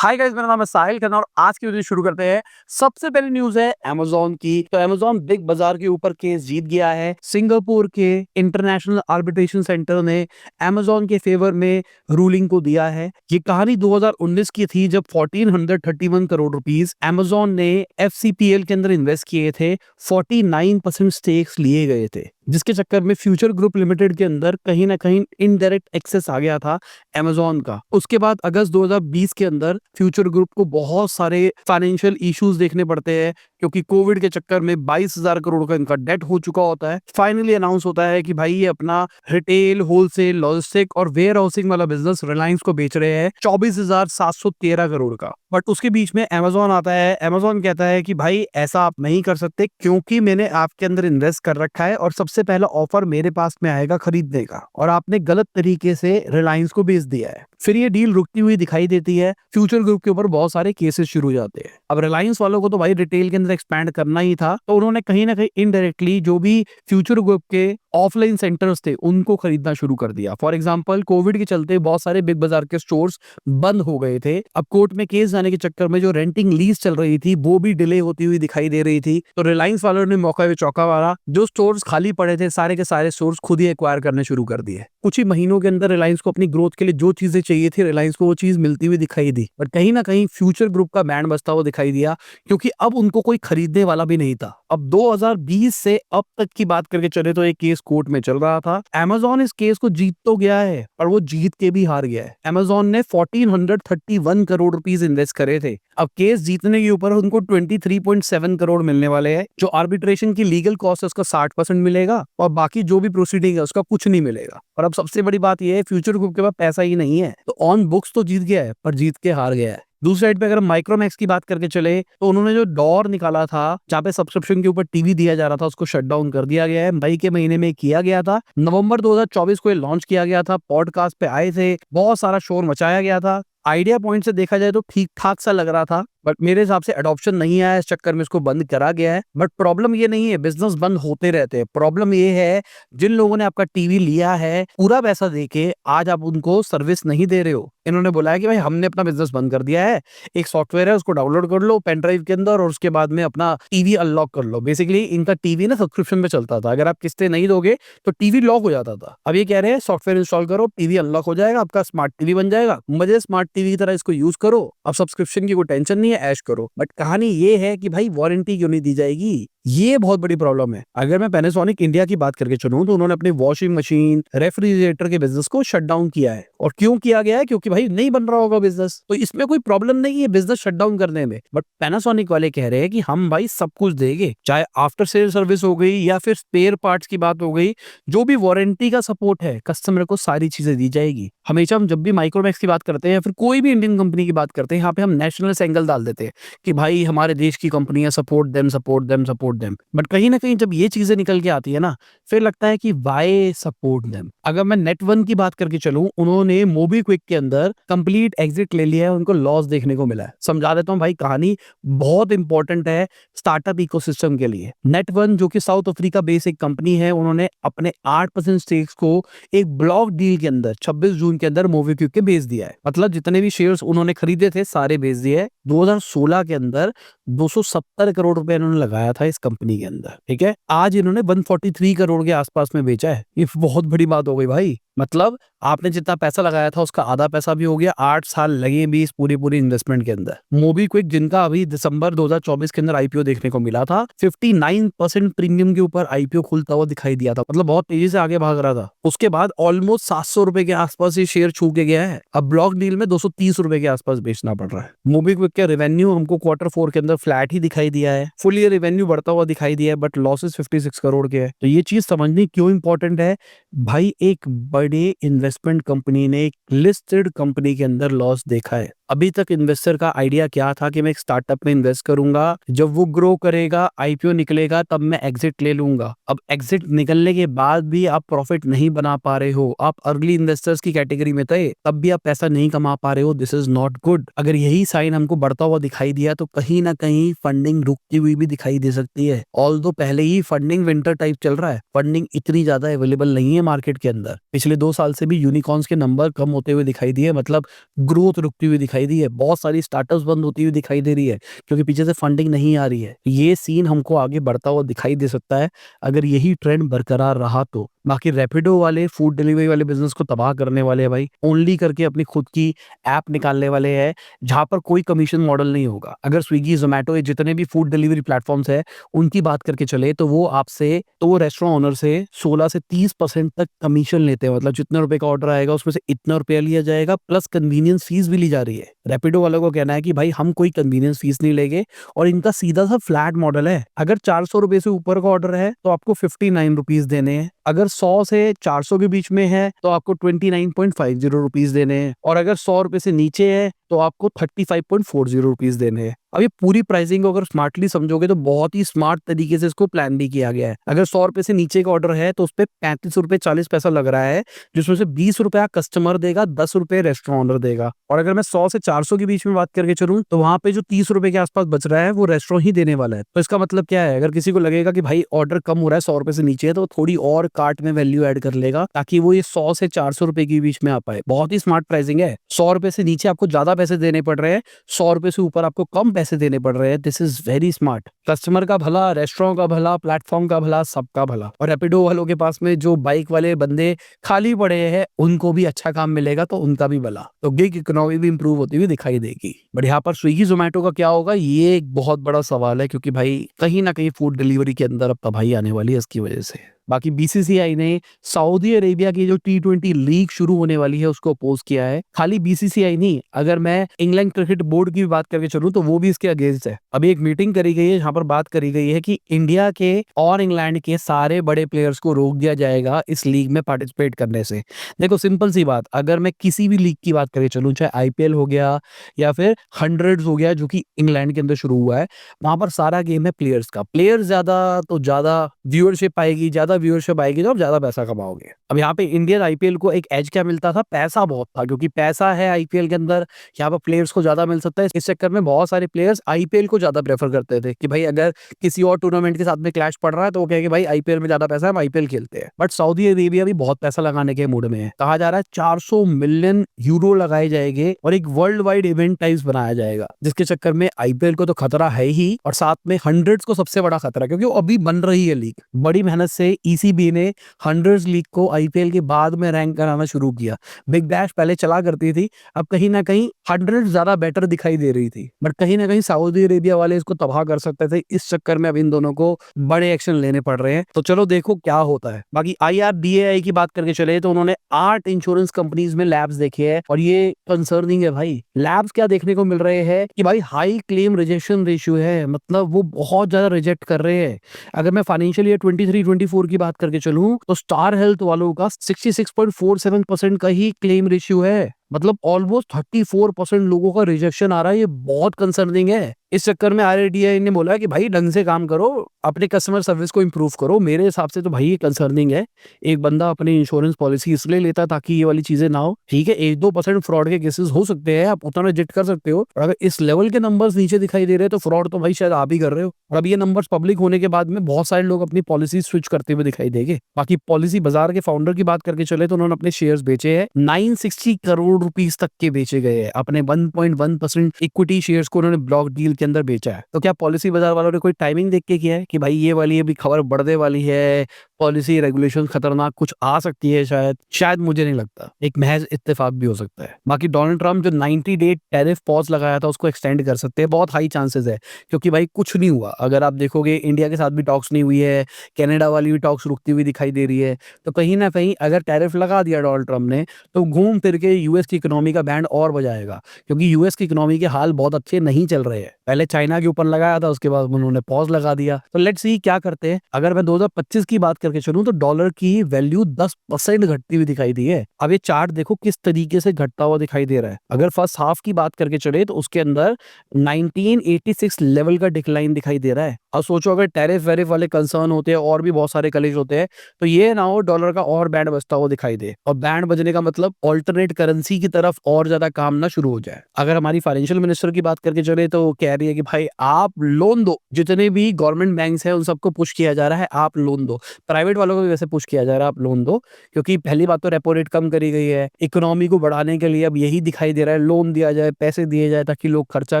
Hi guys, मेरा नाम है साहिल खन्ना और आज की वीडियो शुरू करते हैं। सबसे पहली न्यूज है अमेजोन की। तो अमेजोन बिग बाजार के ऊपर केस जीत गया है। सिंगापुर के इंटरनेशनल आर्बिट्रेशन सेंटर ने अमेजोन के फेवर में रूलिंग को दिया है। ये कहानी 2019 की थी जब 1431 करोड़ रुपीस अमेजोन ने एफसीपीएल के अंदर इन्वेस्ट किए थे। 49% स्टेक्स लिए गए थे, जिसके चक्कर में फ्यूचर ग्रुप लिमिटेड के अंदर कहीं ना कहीं इनडायरेक्ट एक्सेस आ गया था अमेजोन का। उसके बाद अगस्त 2020 के अंदर फ्यूचर ग्रुप को बहुत सारे फाइनेंशियल इश्यूज देखने पड़ते हैं, क्योंकि कोविड के चक्कर में 22,000 करोड़ का इनका डेट हो चुका होता है। फाइनली अनाउंस होता है कि भाई ये अपना रिटेल, होलसेल, लॉजिस्टिक और वेयर हाउसिंग वाला बिजनेस रिलायंस को बेच रहे हैं 24,713 करोड़ का। बट उसके बीच में अमेजोन आता है। अमेजोन कहता है कि भाई ऐसा आप नहीं कर सकते, क्योंकि मैंने आपके अंदर इन्वेस्ट कर रखा है और सबसे पहला ऑफर मेरे पास में आएगा खरीदने का, और आपने गलत तरीके से रिलायंस को बेच दिया है। फिर ये डील रुकती हुई दिखाई देती है। फ्यूचर ग्रुप के ऊपर बहुत सारे केसेस शुरू हो जाते हैं। अब रिलायंस वालों को तो भाई रिटेल के अंदर एक्सपैंड करना ही था, तो उन्होंने कहीं ना कहीं इनडायरेक्टली जो भी फ्यूचर ग्रुप के ऑफलाइन सेंटर्स थे उनको खरीदना शुरू कर दिया। फॉर एग्जांपल, कोविड के चलते बहुत सारे बिग बाजार के स्टोर्स बंद हो गए थे। अब कोर्ट में केस जाने के चक्कर में जो रेंटिंग लीज चल रही थी वो भी डिले होती हुई दिखाई दे रही थी। तो रिलायंस वालों ने मौका पे चौका मारा। जो स्टोर्स खाली पड़े थे सारे के सारे स्टोर्स खुद ही एक्वायर करने शुरू कर दिए। कुछ ही महीनों के अंदर रिलायंस को अपनी ग्रोथ के लिए जो चीजें चाहिए थी, रिलायंस को वो चीज मिलती हुई दिखाई दी। बट कहीं ना कहीं फ्यूचर ग्रुप का बैंड बजता हुआ दिखाई दिया, क्योंकि अब उनको कोई खरीदने वाला भी नहीं था। अब 2020 से अब तक की बात करके चले तो एक केस कोर्ट में चल रहा था। अमेजोन इस केस को जीत तो गया है, पर वो जीत के भी हार गया है। अमेजोन ने 1431 करोड़ रुपीस इन्वेस्ट करे थे। अब केस जीतने के ऊपर उनको 23.7 करोड़ मिलने वाले हैं। जो आर्बिट्रेशन की लीगल कॉस्ट है उसका 60% मिलेगा, और बाकी जो भी प्रोसीडिंग है उसका कुछ नहीं मिलेगा। और अब सबसे बड़ी बात यह है, फ्यूचर ग्रुप के पास पैसा ही नहीं है, तो ऑन बुक्स तो जीत गया है पर जीत के हार गया है। दूसरी साइड पे अगर माइक्रोमैक्स की बात करके चले तो उन्होंने जो डॉर निकाला था, जहाँ पे सब्सक्रिप्शन के ऊपर टीवी दिया जा रहा था, उसको शट डाउन कर दिया गया है। मई के महीने में किया गया था। नवंबर 2024 को ये लॉन्च किया गया था। पॉडकास्ट पे आए थे, बहुत सारा शोर मचाया गया था। आइडिया पॉइंट से देखा जाए तो ठीक ठाक सा लग रहा था, बट मेरे हिसाब से अडॉप्शन नहीं आया, इस चक्कर में इसको बंद करा गया है। बट प्रॉब्लम ये नहीं है, बिजनेस बंद होते रहते हैं। प्रॉब्लम ये है, जिन लोगों ने आपका टीवी लिया है पूरा पैसा देके, आज आप उनको सर्विस नहीं दे रहे हो। इन्होंने बोला है कि भाई हमने अपना बिजनेस बंद कर दिया है, एक सॉफ्टवेयर है उसको डाउनलोड कर लो पेन ड्राइव के अंदर, और उसके बाद में अपना टीवी अनलॉक कर लो। बेसिकली इनका टीवी ना सब्सक्रिप्शन पे चलता था, अगर आप किस्तें नहीं दोगे तो टीवी लॉक हो जाता था। अब ये कह रहे हैं सॉफ्टवेयर इंस्टॉल करो, टीवी अनलॉक हो जाएगा, आपका स्मार्ट टीवी बन जाएगा, मजे स्मार्ट टीवी की तरह इसको यूज करो। अब सब्सक्रिप्शन की कोई टेंशन नहीं है, ऐश करो। बट कहानी ये है कि भाई वारंटी क्यों नहीं दी जाएगी, ये बहुत बड़ी प्रॉब्लम है। अगर मैं पैनासोनिक इंडिया की बात करके चलूं तो उन्होंने अपने वॉशिंग मशीन, रेफ्रिजरेटर के बिजनेस को शट डाउन किया है। और क्यों किया गया है? क्योंकि भाई नहीं बन रहा होगा बिजनेस, तो इसमें कोई प्रॉब्लम नहीं है बिजनेस शट डाउन करने में। बट पैनासोनिक वाले कह रहे हैं कि हम भाई सब कुछ देंगे, चाहे आफ्टर सेल सर्विस हो गई या फिर स्पेयर पार्ट्स की बात हो गई, जो भी वारंटी का सपोर्ट है कस्टमर को सारी चीजें दी जाएगी। हमेशा हम जब भी माइक्रोमैक्स की बात करते हैं या फिर कोई भी इंडियन कंपनी की बात करते हैं, यहाँ पे हम नेशनल एंगल डाल देते हैं कि भाई हमारे देश की कंपनियां, support them support them support them. But कहीं ना कहीं जब ये चीजें निकल के आती है ना, फिर लगता है कि वाई सपोर्ट देम। अगर मैं नेट वन की बात करके चलूं, उन्होंने मोबीक्विक के अंदर कंप्लीट एग्जिट ले लिया है, उनको लॉस देखने को मिला है। समझा देता हूं भाई, कहानी बहुत इंपॉर्टेंट है स्टार्टअप इकोसिस्टम के लिए। नेट वन जो कि साउथ अफ्रीका बेस्ड एक कंपनी है, उन्होंने अपने 8% स्टेक्स को एक ब्लॉक डील के अंदर 26 जून के अंदर मोबीक्विक के बेच दिया है। मतलब जितने भी शेयर्स उन्होंने खरीदे थे सारे बेच दिए। 2016 के अंदर 270 करोड़ रुपए इन्होंने लगाया था इस कंपनी के अंदर, ठीक है। आज इन्होंने 143 करोड़ के आसपास में बेचा है। ये बहुत बड़ी बात हो गई भाई। मतलब आपने जितना पैसा लगाया था उसका आधा पैसा भी हो गया। 8 साल लगे भी इस पूरी इन्वेस्टमेंट के अंदर। मोबीक्विक, जिनका अभी दिसंबर 2024 के अंदर आईपीओ देखने को मिला था, 59% प्रीमियम के ऊपर आईपीओ खुलता हुआ दिखाई दिया था। मतलब बहुत तेजी से आगे भाग रहा था। उसके बाद ऑलमोस्ट 700 रुपए के आसपास ये शेयर छू के गया है। अब ब्लॉक डील में 230 रुपए के आसपास बेचना पड़ रहा है। मोबीक्विक के रेवेन्यू हमको Q4 के अंदर फ्लैट ही दिखाई दिया है। फुल ईयर रेवेन्यू बढ़ता हुआ दिखाई दिया है, बट लॉसेस 56 करोड़ के है। तो ये चीज समझनी क्यों इंपॉर्टेंट है भाई। एक बड़े इन्वेस्टमेंट कंपनी ने एक लिस्टेड कंपनी के अंदर लॉस देखा है। अभी तक इन्वेस्टर का आइडिया क्या था कि मैं एक स्टार्टअप में इन्वेस्ट करूंगा, जब वो ग्रो करेगा, आईपीओ निकलेगा, तब मैं एग्जिट ले लूंगा। अब एग्जिट निकलने के बाद भी आप प्रॉफिट नहीं बना पा रहे हो, आप अर्ली इन्वेस्टर्स की कैटेगरी में थे, तब भी आप पैसा नहीं कमा पा रहे हो। This is not good. अगर यही साइन हमको बढ़ता हुआ दिखाई दिया तो कहीं ना कहीं फंडिंग रुकती हुई भी दिखाई दे सकती है। ऑल्दो पहले ही फंडिंग विंटर टाइप चल रहा है, फंडिंग इतनी ज्यादा अवेलेबल नहीं है मार्केट के अंदर। पिछले 2 साल से भी यूनिकॉर्न्स के नंबर कम होते हुए दिखाई दिए, मतलब ग्रोथ रुकती हुई दिखाई दिखाई दी है, बहुत सारी स्टार्टअप्स बंद होती हुई दिखाई दे रही है क्योंकि पीछे से फंडिंग नहीं आ रही है। ये सीन हमको आगे बढ़ता हुआ दिखाई दे सकता है अगर यही ट्रेंड बरकरार रहा तो। बाकी रैपिडो वाले फूड डिलीवरी वाले बिजनेस को तबाह करने वाले हैं भाई, ओनली करके अपनी खुद की ऐप निकालने वाले हैं जहां पर कोई कमीशन मॉडल नहीं होगा। अगर स्विगी, जोमेटो, ये जितने भी फूड डिलीवरी प्लेटफॉर्म्स है उनकी बात करके चले तो वो रेस्टोरेंट ओनर से 16 से 30% तक कमीशन लेते हैं। मतलब जितने रुपए का ऑर्डर आएगा उसमें से इतना रुपया लिया जाएगा, प्लस कन्वीनियंस फीस भी ली जा रही है। रैपिडो वालों को कहना है कि भाई हम कोई कन्वीनियंस फीस नहीं लेंगे और इनका सीधा सा फ्लैट मॉडल है। अगर 400 रुपए से ऊपर का ऑर्डर है तो आपको 59 रुपीज देने हैं, अगर 100 से 400 के बीच में है तो आपको 29.50 रुपीज देने हैं, और अगर 100 रुपए से नीचे है तो आपको 35.40 रुपीज देने हैं। अब ये पूरी प्राइसिंग को अगर स्मार्टली समझोगे तो बहुत ही स्मार्ट तरीके से इसको प्लान भी किया गया है। अगर 100 रुपए से नीचे का ऑर्डर है तो उस पर 35 रुपए 40 पैसा लग रहा है, जिसमें से 20 रुपया कस्टमर देगा, 10 रुपए रेस्टोरेंट ओनर देगा। और अगर मैं 100 से 400 के बीच में बात करके चलूं तो वहां पे जो 30 रुपए के आसपास बच रहा है वो रेस्टोरेंट ही देने वाला है। तो इसका मतलब क्या है, अगर किसी को लगेगा कि भाई ऑर्डर कम हो रहा है 100 रुपए से नीचे है तो थोड़ी और कार्ट में वैल्यू ऐड कर लेगा ताकि वो ये 100 से 400 रुपए के बीच में आ पाए। बहुत ही स्मार्ट प्राइसिंग है। 100 रुपए से नीचे आपको ज्यादा पैसे देने पड़ रहे हैं, 100 रुपए से ऊपर आपको कम पैसे देने पड़ रहे हैं। This is very smart. Customer का भला, रेस्टोरेंट का भला, प्लेटफॉर्म का भला, सबका भला। और रैपिडो वालों के पास में जो बाइक वाले बंदे खाली पड़े हैं उनको भी अच्छा काम मिलेगा तो उनका भी भला, तो गिग इकोनॉमी भी इंप्रूव होती हुई दिखाई देगी। बट यहाँ पर स्विगी जोमेटो का क्या होगा ये एक बहुत बड़ा सवाल है, क्योंकि भाई कहीं ना कहीं फूड डिलीवरी के अंदर अब तबाही आने वाली है इसकी वजह से। बाकी बीसीसीआई ने सऊदी अरेबिया की जो T20 लीग शुरू होने वाली है उसको अपोज किया है। खाली बीसीसीआई नहीं, अगर मैं इंग्लैंड क्रिकेट बोर्ड की भी बात करके चलूं तो वो भी इसके अगेंस्ट है। अभी एक मीटिंग करी गई है जहां पर बात करी गई है कि इंडिया के और इंग्लैंड के सारे बड़े प्लेयर्स को रोक दिया जाएगा इस लीग में पार्टिसिपेट करने से। देखो सिंपल सी बात, अगर मैं किसी भी लीग की बात करके चलूं, चाहे आईपीएल हो गया या फिर हंड्रेड्स हो गया जो कि इंग्लैंड के अंदर शुरू हुआ है, वहां पर सारा गेम है प्लेयर्स का। प्लेयर्स ज्यादा तो ज्यादा व्यूअरशिप आएगी, ज्यादा व्यूअरशिप आएगी तो आप ज्यादा पैसा कमाओगे। अब यहाँ पे इंडियन आईपीएल को एक एज क्या मिलता था, पैसा बहुत था, क्योंकि पैसा है आईपीएल के अंदर, यहाँ पर प्लेयर्स को ज्यादा मिल सकता है। इस चक्कर में बहुत सारे प्लेयर्स आईपीएल को ज्यादा प्रेफर करते थे कि भाई अगर किसी और टूर्नामेंट के साथ में क्लैश पड़ रहा है तो वो कहेंगे भाई आईपीएल में ज्यादा पैसा है, हम आईपीएल खेलते हैं। बट सऊदी अरेबिया भी बहुत पैसा लगाने के मूड में है। कहा जा रहा है 400 मिलियन यूरो लगाए जाएंगे और एक वर्ल्ड वाइड इवेंट टाइप्स बनाया जाएगा, जिसके चक्कर में आईपीएल को तो खतरा है ही और साथ में हंड्रेड्स को सबसे बड़ा खतरा, क्योंकि वो अभी बन रही है लीग। बड़ी मेहनत से ईसीबी ने हंड्रेड्स लीग को आईपीएल के बाद में रैंक कराना शुरू किया। बिग बैश पहले चला करती थी, अब कहीं ना कहीं हंड्रेड ज्यादा बेटर दिखाई दे रही थी, बट कहीं ना कहीं सऊदी अरेबिया वाले इसको तबाह कर सकते थे। इस चक्कर में अब इन दोनों को बड़े एक्शन लेने पड़ रहे हैं। तो चलो देखो क्या होता है। बाकी IRDAI की बात करके चले तो उन्होंने 8 इंश्योरेंस कंपनीज में लैब्स देखे हैं और ये कंसर्निंग है भाई। लैब्स क्या देखने को मिल रहे हैं कि भाई हाई क्लेम रिजेक्शन रेशियो है, मतलब वो बहुत ज्यादा रिजेक्ट कर रहे हैं। अगर मैं फाइनेंशियल ईयर 23-24 की बात करके चलूं तो स्टार हेल्थ वालों का 66.47% का ही क्लेम रेशियो है, मतलब ऑलमोस्ट 34% लोगों का रिजेक्शन आ रहा है। ये बहुत कंसर्निंग है। इस चक्कर में आरआरडीआई ने बोला कि भाई ढंग से काम करो, अपने कस्टमर सर्विस को इंप्रूव करो। मेरे हिसाब से तो भाई ये कंसर्निंग है। एक बंदा अपनी इंश्योरेंस पॉलिसी इसलिए लेता ताकि ये वाली चीजें ना हो। ठीक है 1-2% फ्रॉड के केसेस हो सकते हैं, आप उतना रिजेक्ट कर सकते हो, और अगर इस लेवल के नंबर्स नीचे दिखाई दे रहे हैं तो फ्रॉड तो भाई शायद आप ही कर रहे हो। और अब ये नंबर्स पब्लिक होने के बाद में बहुत सारे लोग अपनी पॉलिसी स्विच करते हुए दिखाई देंगे। बाकी पॉलिसी बाजार के फाउंडर की बात करके चले तो उन्होंने अपने शेयर्स बेचे हैं, 960 करोड़ रुपीस तक के बेचे गए हैं। अपने 1.1% इक्विटी शेयर्स को उन्होंने ब्लॉक डील के अंदर बेचा है। तो क्या पॉलिसी बाजार वालों ने कोई टाइमिंग देख के किया है कि भाई ये वाली अभी खबर बढ़ने वाली है, पॉलिसी रेगुलेशन खतरनाक कुछ आ सकती है? शायद मुझे नहीं लगता, एक महज इत्तेफाक भी हो सकता है। बाकी डोनाल्ड ट्रम्प जो 90 डे टैरिफ पॉज लगाया था उसको एक्सटेंड कर सकते हैं, बहुत हाई चांसेस है, क्योंकि भाई कुछ नहीं हुआ। अगर आप देखोगे इंडिया के साथ भी टॉक्स नहीं हुई है, कनाडा वाली भी टॉक्स रुकती हुई दिखाई दे रही है। तो कहीं ना कहीं अगर टैरिफ लगा दिया डोनाल्ड ट्रम्प ने तो घूम फिर के यूएस की इकोनॉमी का बैंड और बजाएगा, क्योंकि यूएस की इकोनॉमी के हाल बहुत अच्छे नहीं चल रहे हैं। पहले चाइना के ऊपर लगाया था, उसके बाद उन्होंने पॉज लगा दिया। तो लेट्स सी क्या करते हैं। अगर मैं 2025 की बात करके चलूं तो डॉलर की वैल्यू 10% घटती हुई दिखाई दी है। अब ये चार्ट देखो किस तरीके से घटता हुआ दिखाई दे रहा है। अगर फर्स्ट हाफ की बात करके चले तो उसके अंदर 1986 लेवल का डिक्लाइन दिखाई दे रहा है। अब सोचो अगर टैरिफ वेरिफ वाले कंसर्न होते हैं और भी बहुत सारे कलेज होते हैं तो ये ना हो डॉलर का और बैंड बजता हुआ दिखाई दे, और बैंड बजने का मतलब ऑल्टरनेट करेंसी की तरफ और ज्यादा काम ना शुरू हो जाए। अगर हमारी फाइनेंशियल मिनिस्टर की बात करके चले तो कह रही है कि भाई आप लोन दो, जितने भी गवर्नमेंट बैंक्स हैं उन सबको पुश किया जा रहा है, आप लोन दो। प्राइवेट वालों को भी वैसे पुश किया जा रहा है, आप लोन दो, क्योंकि पहली बात तो रेपो रेट कम करी गई है, इकोनॉमी को बढ़ाने के लिए अब यही दिखाई दे रहा है, लोन दिया जाए, पैसे दिए जाए ताकि लोग खर्चा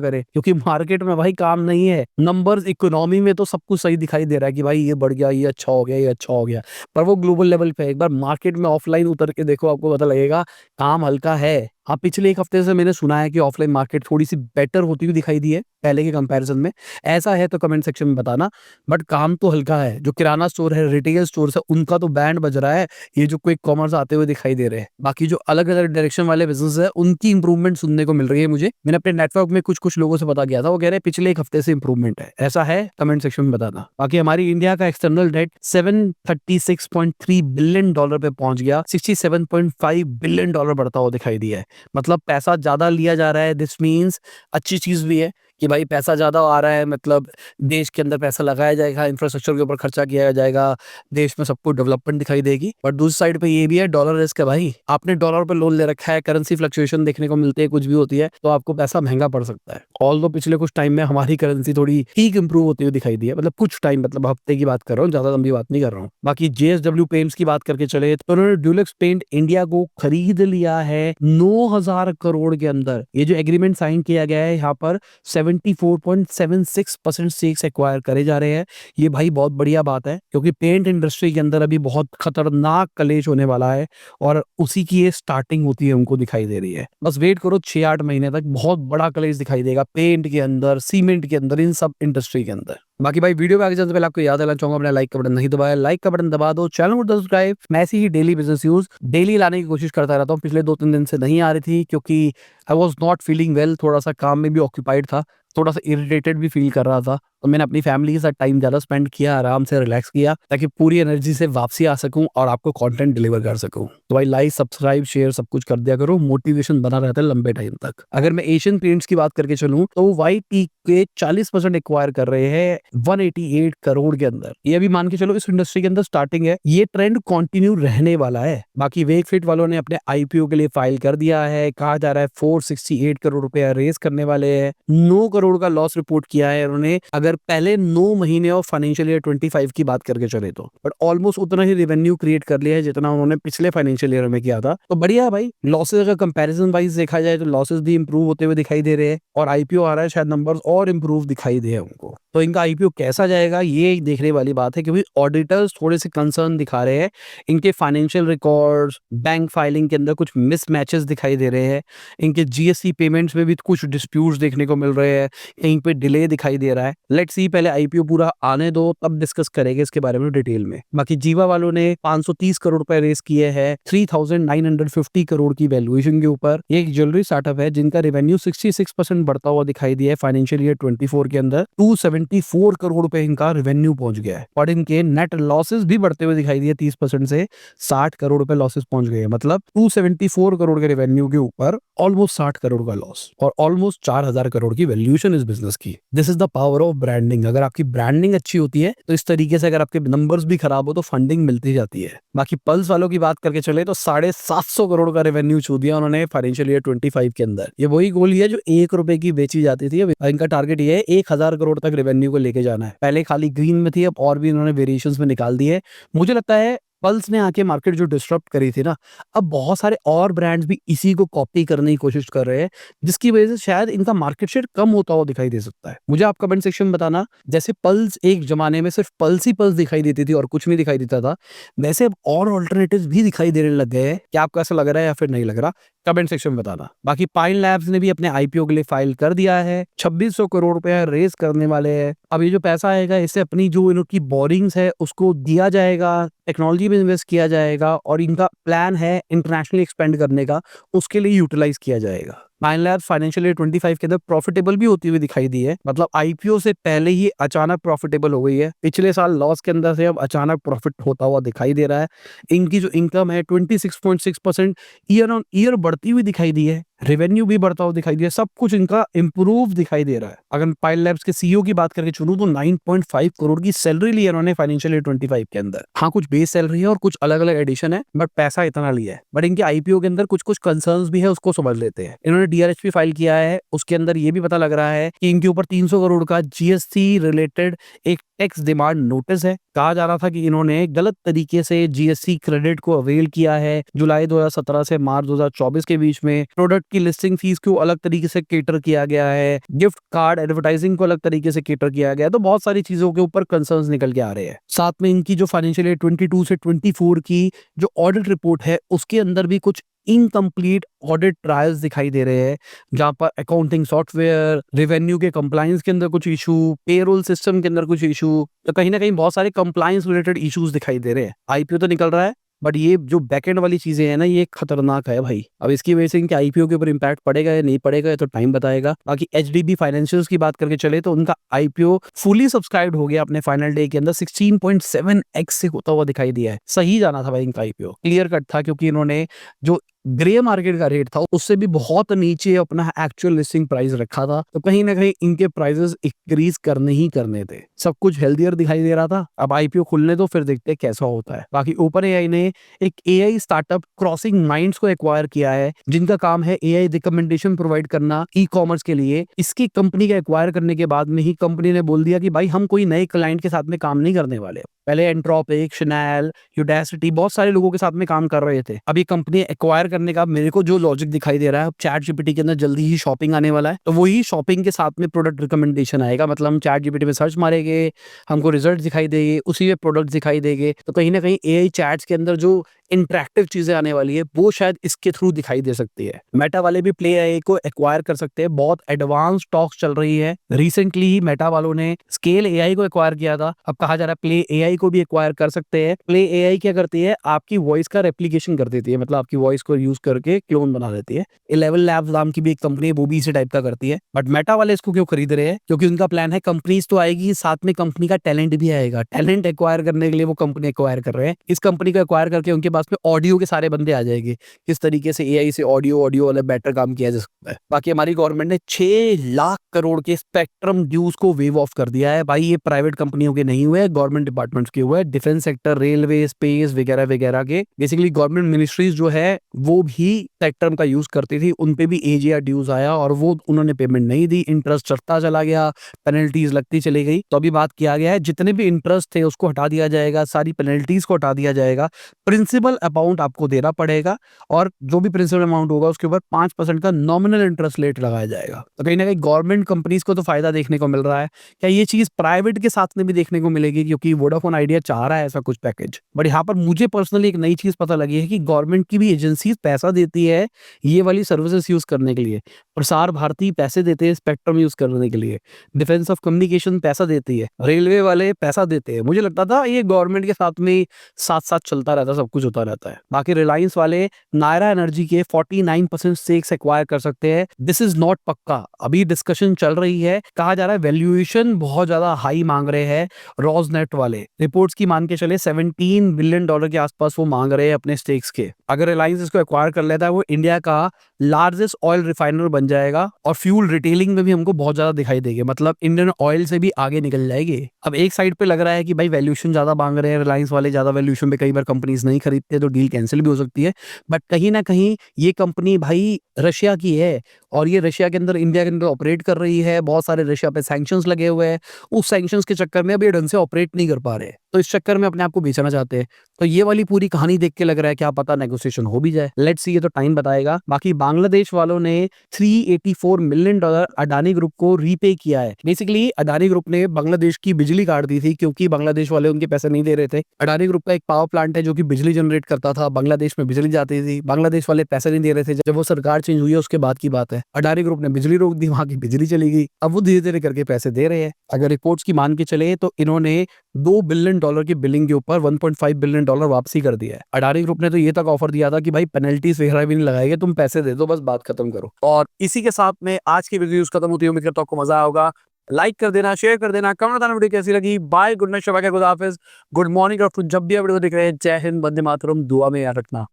करें, क्योंकि मार्केट में भाई काम नहीं है, नंबर्स इकोनॉमी में तो सब कुछ सही दिखाई दे रहा है कि भाई ये बढ़ गया, ये अच्छा हो गया, ये अच्छा हो गया, पर वो ग्लोबल लेवल पे एक बार मार्केट में ऑफलाइन उतर के देखो, आपको पता लगेगा काम हल्का है। हाँ, पिछले एक हफ्ते से मैंने सुना है कि ऑफलाइन मार्केट थोड़ी सी बेटर होती हुई दिखाई दी है पहले के कंपैरिजन में, ऐसा है तो कमेंट सेक्शन में बताना, बट काम तो हल्का है। जो किराना स्टोर है, रिटेल स्टोर है, उनका तो बैंड बज रहा है, ये जो क्विक कॉमर्स आते हुए दिखाई दे रहे हैं, बाकी जो अलग अलग डायरेक्शन वाले बिजनेस है उनकी इंप्रूवमेंट सुनने को मिल रही है मुझे। मैंने अपने नेटवर्क में कुछ कुछ लोगों से पता किया था, वो कह रहे हैं पिछले एक हफ्ते से इंप्रूवमेंट है, ऐसा है कमेंट सेक्शन में बताना। बाकी हमारी इंडिया का एक्सटर्नल डेट $736.3 बिलियन पे पहुंच गया, $67.5 बिलियन बढ़ता हुआ दिखाई दिया है, मतलब पैसा ज्यादा लिया जा रहा है। दिस मीन्स अच्छी चीज भी है कि भाई पैसा ज्यादा आ रहा है, मतलब देश के अंदर पैसा लगाया जाएगा, इंफ्रास्ट्रक्चर के ऊपर खर्चा किया जाएगा, देश में सबको डेवलपमेंट दिखाई देगी। बट दूसरी साइड पे ये भी है, डॉलर रिस्क है भाई, आपने डॉलर पे लोन ले रखा है, करेंसी फ्लक्चुएशन देखने को मिलती है, कुछ भी होती है तो आपको पैसा महंगा पड़ सकता है। ऑल दो पिछले कुछ टाइम में हमारी करेंसी थोड़ी ठीक इंप्रूव होती हुई दिखाई दी है, मतलब कुछ टाइम, मतलब हफ्ते की बात कर रहा हूँ, ज्यादा लंबी बात नहीं कर रहा हूँ। बाकी JSW पेंट्स की बात करके चले तो उन्होंने ड्यूलेक्स पेंट इंडिया को खरीद लिया है 9,000 करोड़ के अंदर। ये जो एग्रीमेंट साइन किया गया है, यहाँ पर 74.76% स्टेक्स एक्वायर करे जा रहे हैं। ये भाई बहुत बढ़िया बात है, क्योंकि पेंट इंडस्ट्री के अंदर अभी बहुत खतरनाक कलेश होने वाला है और उसी की ये स्टार्टिंग होती है, हमको दिखाई दे रही है। बस वेट करो 6-8 महीने तक बहुत बड़ा कलेश दिखाई देगा पेंट के अंदर, सीमेंट के अंदर, इन सब इंडस्ट्री के अंदर। बाकी भाई वीडियो में आगे जाने से पहले आपको याद दिलाना चाहूंगा, अपने लाइक का बटन नहीं दबाया, लाइक का बटन दबा दो, चैनल को सब्सक्राइब। मैं ऐसी ही डेली बिजनेस न्यूज डेली लाने की कोशिश करता रहता हूँ। पिछले 2-3 दिन से नहीं आ रही थी क्योंकि I was not feeling well, थोड़ा सा काम में भी ऑक्यूपाइड था, थोड़ा सा इरिटेटेड भी फील कर रहा था, तो मैंने अपनी फैमिली के साथ टाइम ज्यादा स्पेंड किया, आराम से रिलैक्स किया, ताकि पूरी एनर्जी से वापसी आ सकूं और आपको कंटेंट डिलीवर कर सकूं। तो भाई लाइक, सब्सक्राइब, शेयर सब कुछ कर दिया करो, मोटिवेशन बना रहता है लंबे टाइम तक। अगर मैं एशियन पेंट्स की बात करके चलूं तो वो YT के 40% एक्वायर कर रहे हैं 188 करोड़ के अंदर। ये अभी मान के चलो इस इंडस्ट्री के अंदर स्टार्टिंग है, ये ट्रेंड कंटिन्यू रहने वाला है। बाकी वेकफिट वालों ने अपने IPO के लिए फाइल कर दिया है, कहा जा रहा है 468 करोड़ रुपया रेस करने वाले हैं, 9 करोड़ का लॉस रिपोर्ट किया है उन्होंने, अगर पहले 9 महीने ऑफ फाइनेंशियल ईयर 25 की बात करके चले तो, बट ऑलमोस्ट उतना ही रेवेन्यू क्रिएट कर लिया है जितना उन्होंने पिछले फाइनेंशियल ईयर में किया था। तो बढ़िया है भाई, लॉसेस अगर कंपैरिजन वाइज देखा जाए तो लॉसेस भी इंप्रूव होते हुए दिखाई दे रहे हैं, और IPO आ रहा है, शायद नंबर्स और इंप्रूव दिखाई दे उनको। तो इनका IPO कैसा जाएगा ये देखने वाली बात है, क्योंकि ऑडिटर्स थोड़े से कंसर्न दिखा रहे हैं, इनके फाइनेंशियल रिकॉर्ड्स, बैंक फाइलिंग के अंदर कुछ मिसमैचेस दिखाई दे रहे हैं, इनके GST पेमेंट्स में भी कुछ डिस्प्यूट्स देखने को मिल रहे हैं, कहीं पे डिले दिखाई दे रहा है। लेट्स सी, पहले IPO पूरा आने दो, तब डिस्कस करेंगे इसके बारे में डिटेल में। बाकी जीवा वालों ने 530 करोड़ रुपए रेस किए हैं 3,950 करोड़ की वैल्यूएशन के ऊपर। ये एक ज्वेलरी स्टार्टअप है जिनका रेवेन्यू 66% बढ़ता हुआ दिखाई दिया है फाइनेंशियल ईयर 24 के अंदर, 274 करोड़ रुपए इनका रेवेन्यू पहुंच गया है, और इनके नेट लॉसेस भी बढ़ते हुए दिखाई दिए 30% से 60 करोड़ रुपए लॉसेस पहुंच गए, मतलब 274 करोड़ के रेवेन्यू के ऊपर ऑलमोस्ट 60 करोड़ का लॉस, और ऑलमोस्ट 4,000 करोड़ की वैल्यूएशन इस बिजनेस की। This is the power of branding. अगर आपकी ब्रांडिंग अच्छी होती है तो इस तरीके से अगर आपके नंबर्स भी खराब हो तो फंडिंग मिलती जाती है। बाकी पल्स वालों की बात करके चले तो 750 करोड़ का रेवेन्यू छू दिया उन्होंने फाइनेंशियल ईयर 25 के अंदर। ये वही गोल है जो 1 रुपए की बेची जाती थी, इनका टारगेट ये है 1,000 करोड़ तक रेवेन्यू को लेके जाना है। पहले खाली ग्रीन में थी, अब और भी इन्होंने वेरिएशंस में निकाल दिए। मुझे लगता है पल्स ने आके मार्केट जो डिस्टर्ब करी थी ना, अब बहुत सारे और ब्रांड्स भी इसी को कॉपी करने की कोशिश कर रहे हैं, जिसकी वजह से शायद इनका मार्केट शेयर कम होता हुआ दिखाई दे सकता है। मुझे आप कमेंट सेक्शन में बताना, जैसे पल्स एक जमाने में सिर्फ पल्स ही पल्स दिखाई देती थी और कुछ नहीं दिखाई देता था, वैसे अब और ऑल्टरनेटिव्स भी दिखाई देने लग गए हैं। क्या आपको ऐसा लग रहा है या फिर नहीं लग रहा, कमेंट सेक्शन में बताना। बाकी पाइन लैब्स ने भी अपने IPO के लिए फाइल कर दिया है, 2600 करोड़ रुपया रेस करने वाले हैं। अब ये जो पैसा आएगा इससे अपनी जो इनकी बोरिंग्स है उसको दिया जाएगा, टेक्नोलॉजी में इन्वेस्ट किया जाएगा, और इनका प्लान है इंटरनेशनली एक्सपेंड करने का, उसके लिए यूटिलाइज किया जाएगा। पाइन लैब्स फाइनेंशियल ईयर 25 के अंदर प्रॉफिटेबल भी होती हुई दिखाई दी है, मतलब IPO से पहले ही अचानक प्रॉफिटेबल हो गई है। पिछले साल लॉस के अंदर से अब अचानक प्रॉफिट होता हुआ दिखाई दे रहा है। इनकी जो इनकम है 26.6% ईयर ऑन ईयर बढ़ती हुई दिखाई दी है, रेवेन्यू भी बढ़ता हुआ दिखाई दिया, सब कुछ इनका इंप्रूव दिखाई दे रहा है। अगर पाइन लैब्स के CEO की बात करके चुनूं तो 9.5 करोड़ की सैलरी ली है उन्होंने फाइनेंशियल ईयर 25 के अंदर। हाँ, कुछ बेस सैलरी है और कुछ अलग अलग एडिशन है, बट पैसा इतना लिया है। बट इनके IPO के अंदर कुछ कुछ कंसर्न्स भी है, उसको समझ लेते हैं। इन्होंने DRHP फाइल किया है, उसके अंदर ये भी पता लग रहा है कि इनके ऊपर 300 करोड़ का GST रिलेटेड एक टैक्स डिमांड नोटिस है। कहा जा रहा था कि इन्होंने गलत तरीके से जीएसटी क्रेडिट को अवेल किया है। जुलाई 2017 से मार्च 2024 के बीच में प्रोडक्ट की लिस्टिंग फीस को अलग तरीके से केटर किया गया है, गिफ्ट कार्ड एडवर्टाइजिंग को अलग तरीके से केटर किया गया है। तो बहुत सारी चीजों के ऊपर कंसर्न्स निकल के आ रहे हैं। साथ में इनकी जो फाइनेंशियल ईयर 22 से 24 की जो ऑडिट रिपोर्ट है उसके अंदर भी कुछ इनकम्प्लीट ऑडिट ट्रायल्स दिखाई दे रहे हैं, जहां पर अकाउंटिंग सॉफ्टवेयर, रेवेन्यू के कंप्लायंस के अंदर कुछ इशू, पेरोल सिस्टम के अंदर कुछ इशू, तो कहीं ना कहीं बहुत सारे कंप्लायंस रिलेटेड इश्यूज दिखाई दे रहे हैं। आईपीओ तो निकल रहा है, बट ये जो बैकएंड वाली चीजें हैं ना, ये खतरनाक है भाई। अब इसकी वजह से इनके आईपीओ के ऊपर इम्पैक्ट पड़ेगा या नहीं पड़ेगा, ये तो टाइम बताएगा। बाकी एचडीबी फाइनेंशियल्स की बात करके चले तो उनका आईपीओ फुली सब्सक्राइब्ड हो गया अपने फाइनल डे के अंदर, 16.7x से होता हुआ दिखाई दिया है। सही जाना था भाई इनका आईपीओ, क्लियर कट था, क्योंकि इन्होंने जो ग्रे मार्केट का रेट था उससे भी बहुत नीचे अपना एक्चुअल लिस्टिंग प्राइस रखा था। तो कहीं ना कहीं इनके प्राइसेस इंक्रीज करने ही करने थे। सब कुछ हेल्दियर दिखाई दे रहा था। अब आईपीओ खुलने तो फिर देखते हैं कैसा होता है। बाकी ओपन एआई ने एक एआई स्टार्टअप क्रॉसिंग माइंड्स को एक्वायर किया है, जिनका काम है एआई रिकमेंडेशन प्रोवाइड करना ई कॉमर्स के लिए। इसकी कंपनी का एक्वायर करने के बाद में ही कंपनी ने बोल दिया कि भाई हम कोई नए क्लाइंट के साथ में काम नहीं करने वाले। पहले एंट्रोपिक, शनैल, यूडेसिटी बहुत सारे लोगों के साथ में काम कर रहे थे। अभी कंपनी एक्वायर करने का मेरे को जो लॉजिक दिखाई दे रहा है, चैट जीपीटी के अंदर जल्दी ही शॉपिंग आने वाला है, तो वही शॉपिंग के साथ में प्रोडक्ट रिकमेंडेशन आएगा। मतलब हम चैट जीपीटी में सर्च मारेंगे, हमको रिजल्ट दिखाई देंगे, उसी में प्रोडक्ट दिखाई देंगे। तो कहीं ना कहीं एआई चैट्स के अंदर जो इंटरेक्टिव चीजें आने वाली है वो शायद इसके थ्रू दिखाई दे सकती है। मेटा वाले भी प्ले एआई को एक्वायर कर सकते हैं। बहुत एडवांस टॉक्स चल रही है। रिसेंटली ही मेटा वालों ने स्केल एआई को एक्वायर किया था। अब कहा जा रहा है प्ले एआई को भी एक्वायर कर सकते हैं। प्ले एआई क्या करती है, आपकी वॉइस का रेप्लिकेशन कर देती है, मतलब आपकी वॉइस को यूज करके क्लोन बना देती है। 11 लैब्स नाम की भी एक कंपनी है, वो भी इसी टाइप का करती है। बट मेटा वाले इसको क्यों खरीद रहे हैं? क्योंकि उनका प्लान है कंपनीज तो आएगी, साथ में कंपनी का टैलेंट भी आएगा। टैलेंट एक्वायर करने के लिए वो कंपनी एक्वायर कर रहे हैं। इस कंपनी को एक्वायर करके उनके पास में ऑडियो के सारे बंदे आ जाएंगे, किस तरीके से एआई से ऑडियो वाला बेटर काम किया जा सकता है। बाकी हमारी गवर्नमेंट ने 6 लाख करोड़ के स्पेक्ट्रम ड्यूज को वेव ऑफ कर दिया है। भाई ये प्राइवेट कंपनियों के नहीं हुए, गवर्नमेंट डिपार्टमेंट्स के हुए। डिफेंस सेक्टर, रेलवे, स्पेस वगैरह वगैरह के बेसिकली गवर्नमेंट मिनिस्ट्रीज जो है वो भी स्पेक्ट्रम का यूज करती थी। उन पे भी एजीआर ड्यूज आया और वो उन्होंने पेमेंट नहीं दी, इंटरेस्ट चढ़ता चला गया, पेनल्टीज लगती चली गई। तो अभी बात किया गया है जितने भी इंटरेस्ट थे उसको हटा दिया जाएगा, सारी पेनल्टीज को हटा दिया जाएगा। प्रिंसिपल अमाउंट आपको देना पड़ेगा और जो भी प्रिंसिपल अमाउंट होगा उसके ऊपर 5% का नॉमिनल इंटरेस्ट रेट लगाया जाएगा। तो कहीं ना कहीं गवर्नमेंट कंपनीज को तो फायदा देखने को मिल रहा है। क्या ये चीज प्राइवेट के साथ में भी देखने को मिलेगी? क्योंकि वोडाफोन आइडिया चाह रहा है ऐसा कुछ पैकेज। बट यहाँ पर मुझे पर्सनली एक नई चीज पता लगी है कि गवर्नमेंट की भी एजेंसीज पैसा देती है ये वाली सर्विसेज यूज करने के लिए। प्रसार भारती पैसे देते हैं स्पेक्ट्रम यूज करने के लिए, डिफेंस ऑफ कम्युनिकेशन पैसा देती है, रेलवे वाले पैसा देते हैं। मुझे लगता था ये गवर्नमेंट के साथ में साथ साथ चलता रहता, सब कुछ होता रहता है। बाकी रिलायंस वाले नायरा एनर्जी के 49% स्टेक्स एक्वायर कर सकते हैं। दिस इज नॉट पक्का, अभी डिस्कशन चल रही है। कहा जा रहा है वैल्यूएशन बहुत ज्यादा हाई मांग रहे हैं रोजनेट वाले। रिपोर्ट्स की मान के चले $17 बिलियन के आसपास वो मांग रहे हैं अपने स्टेक्स के। अगर रिलायंस इसको एक्वायर कर लेता है वो इंडिया का लार्जेस्ट ऑयल रिफाइनर बन जाएगा और फ्यूल रिटेलिंग में भी हमको बहुत ज्यादा दिखाई देगी। मतलब इंडियन ऑयल से भी आगे निकल जाएगी। अब एक साइड पे लग रहा है कि भाई वैल्यूएशन ज्यादा मांग रहे हैं रिलायंस वाले, ज्यादा वैल्यूएशन पे कई बार कंपनीज नहीं खरीदते तो डील कैंसिल भी हो सकती है। बट कहीं ना कहीं ये कंपनी भाई रशिया की है और ये रशिया के अंदर, इंडिया के अंदर ऑपरेट कर रही है। बहुत सारे रशिया पे सैंक्शंस लगे हुए हैं। उस सैंक्शंस के चक्कर में अब ये ढंग से ऑपरेट नहीं कर पा रहे, तो इस चक्कर में अपने आप को बेचना चाहते हैं। तो ये वाली पूरी कहानी देख के लग रहा है क्या पता नेगोशिएशन हो भी जाए। लेट्स सी, ये तो टाइम बताएगा। बाकी बांग्लादेश वालों ने $384 मिलियन अडानी ग्रुप को रीपे किया है। बेसिकली अडानी ग्रुप ने बांग्लादेश की बिजली काट दी थी क्योंकि बांग्लादेश वाले उनके पैसे नहीं दे रहे थे। अडानी ग्रुप का एक पावर प्लांट है जो कि बिजली जनरेट करता था, बांग्लादेश में बिजली जाती थी, बांग्लादेश वाले पैसे नहीं दे रहे थे। जब वो सरकार चेंज हुई है उसके बाद की बात है, अडानी ग्रुप ने बिजली रोक दी, वहां की बिजली चली गई। अब वो धीरे धीरे करके पैसे दे रहे हैं। अगर रिपोर्ट्स की मान के चले तो इन्होंने $2 बिलियन की बिलिंग के ऊपर $1.5 बिलियन वापसी कर दिया है। अडानी ग्रुप ने तो ये तक ऑफर दिया था कि भाई पेनल्टीज वगैरह भी नहीं लगाएंगे, तुम पैसे दे दो, बस बात खत्म करो। और इसी के साथ में आज की वीडियो खत्म होती है। उम्मीद करता हूं आपको मजा होगा। लाइक कर देना, शेयर कर देना, कमेंट बताना वीडियो कैसी लगी। Bye, good night, Shaba, good हाफिज, गुड मॉर्निंग। और जब भी वीडियो देख रहे हैं, जय हिंद, वंदे मातरम, दुआ में याद रखना।